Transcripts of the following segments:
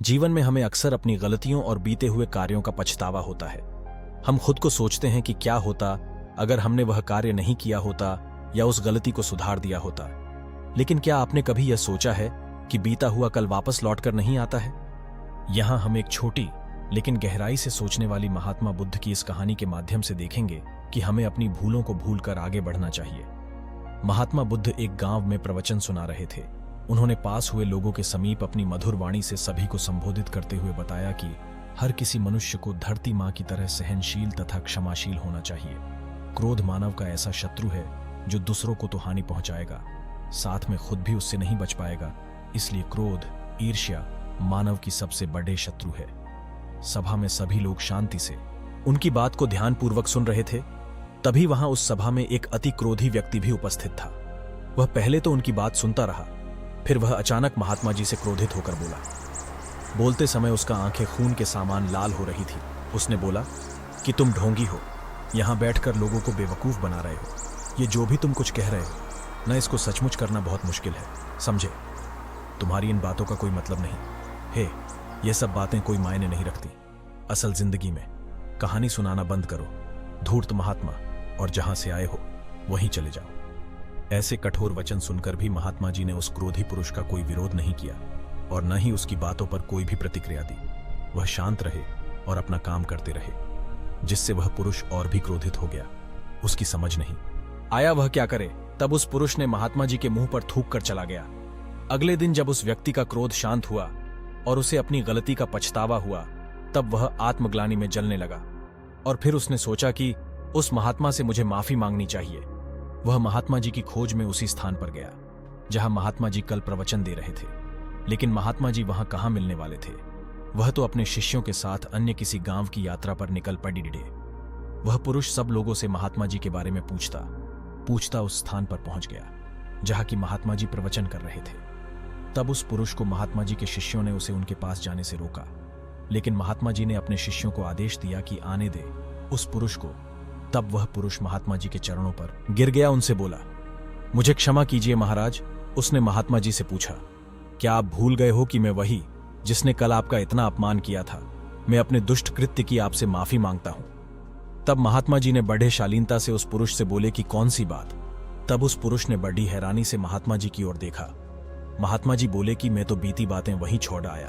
जीवन में हमें अक्सर अपनी गलतियों और बीते हुए कार्यों का पछतावा होता है। हम खुद को सोचते हैं कि क्या होता अगर हमने वह कार्य नहीं किया होता या उस गलती को सुधार दिया होता। लेकिन क्या आपने कभी यह सोचा है कि बीता हुआ कल वापस लौटकर नहीं आता है? यहां हम एक छोटी लेकिन गहराई से सोचने वाली महात्मा बुद्ध की इस कहानी के माध्यम से देखेंगे कि हमें अपनी भूलों को भूलकर आगे बढ़ना चाहिए। महात्मा बुद्ध एक गांव में प्रवचन सुना रहे थे। उन्होंने पास हुए लोगों के समीप अपनी मधुर वाणी से सभी को संबोधित करते हुए बताया कि हर किसी मनुष्य को धरती मां की तरह सहनशील तथा क्षमाशील होना चाहिए। क्रोध मानव का ऐसा शत्रु है जो दूसरों को तो हानि पहुंचाएगा, साथ में खुद भी उससे नहीं बच पाएगा। इसलिए क्रोध, ईर्ष्या मानव की सबसे बड़े शत्रु है। सभा में सभी लोग शांति से उनकी बात को ध्यानपूर्वक सुन रहे थे। तभी वहां उस सभा में एक अति क्रोधी व्यक्ति भी उपस्थित था। वह पहले तो उनकी बात सुनता रहा, फिर वह अचानक महात्मा जी से क्रोधित होकर बोला। बोलते समय उसका आंखें खून के सामान लाल हो रही थी। उसने बोला कि तुम ढोंगी हो, यहां बैठकर लोगों को बेवकूफ बना रहे हो। ये जो भी तुम कुछ कह रहे हो न, इसको सचमुच करना बहुत मुश्किल है, समझे? तुम्हारी इन बातों का कोई मतलब नहीं। हे, ये सब बातें कोई मायने नहीं रखती। असल जिंदगी में कहानी सुनाना बंद करो, धूर्त महात्मा, और जहां से आए हो वहीं चले जाओ। ऐसे कठोर वचन सुनकर भी महात्मा जी ने उस क्रोधी पुरुष का कोई विरोध नहीं किया और न ही उसकी बातों पर कोई भी प्रतिक्रिया दी। वह शांत रहे और अपना काम करते रहे, जिससे वह पुरुष और भी क्रोधित हो गया। उसकी समझ नहीं आया वह क्या करे। तब उस पुरुष ने महात्मा जी के मुंह पर थूक कर चला गया। अगले दिन जब उस व्यक्ति का क्रोध शांत हुआ और उसे अपनी गलती का पछतावा हुआ, तब वह आत्मग्लानि में जलने लगा और फिर उसने सोचा कि उस महात्मा से मुझे माफी मांगनी चाहिए। वह महात्मा जी की खोज में उसी स्थान पर गया जहां महात्मा जी कल प्रवचन दे रहे थे। लेकिन महात्मा जी वहां कहां मिलने वाले थे? वह तो अपने शिष्यों के साथ अन्य किसी गांव की यात्रा पर निकल पड़ी। वह पुरुष सब लोगों से महात्मा जी के बारे में पूछता उस स्थान पर पहुंच गया जहां की महात्मा जी प्रवचन कर रहे थे। तब उस पुरुष को महात्मा जी के शिष्यों ने उसे उनके पास जाने से रोका, लेकिन महात्मा जी ने अपने शिष्यों को आदेश दिया कि आने दे उस पुरुष को। तब वह पुरुष महात्मा जी के चरणों पर गिर गया, उनसे बोला, मुझे क्षमा कीजिए महाराज। उसने महात्मा जी से पूछा, क्या आप भूल गए हो कि मैं वही जिसने कल आपका इतना अपमान किया था? मैं अपने दुष्ट कृत्य की आपसे माफी मांगता हूं। तब महात्मा जी ने बड़े शालीनता से उस पुरुष से बोले कि कौन सी बात? तब उस पुरुष ने बड़ी हैरानी से महात्मा जी की ओर देखा। महात्मा जी बोले कि मैं तो बीती बातें वहीं छोड़ आया,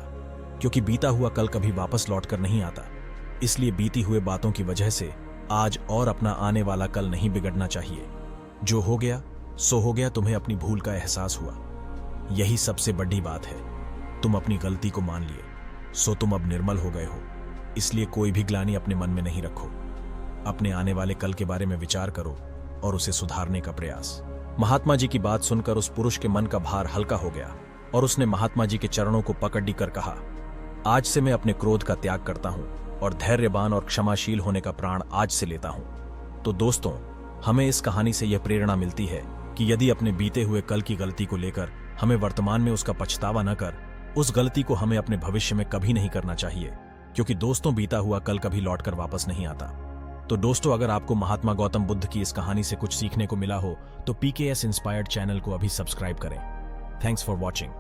क्योंकि बीता हुआ कल कभी वापस लौटकर नहीं आता। इसलिए बीती हुए बातों की वजह से आज और अपना आने वाला कल नहीं बिगड़ना चाहिए। जो हो गया सो हो गया। तुम्हें अपनी भूल का एहसास हुआ, यही सबसे बड़ी बात है। तुम अपनी गलती को मान लिए, सो तुम अब निर्मल हो गए हो। इसलिए कोई भी ग्लानि अपने मन में नहीं रखो। अपने आने वाले कल के बारे में विचार करो और उसे सुधारने का प्रयास। महात्मा जी की बात सुनकर उस पुरुष के मन का भार हल्का हो गया और उसने महात्मा जी के चरणों को पकड़ कर कहा, आज से मैं अपने क्रोध का त्याग करता हूं और धैर्यवान और क्षमाशील होने का प्राण आज से लेता हूं। तो दोस्तों, हमें इस कहानी से यह प्रेरणा मिलती है कि यदि अपने बीते हुए कल की गलती को लेकर हमें वर्तमान में उसका पछतावा न कर, उस गलती को हमें अपने भविष्य में कभी नहीं करना चाहिए, क्योंकि दोस्तों बीता हुआ कल कभी लौटकर वापस नहीं आता। तो दोस्तों, अगर आपको महात्मा गौतम बुद्ध की इस कहानी से कुछ सीखने को मिला हो तो PKS इंस्पायर्ड चैनल को अभी सब्सक्राइब करें। Thanks for watching.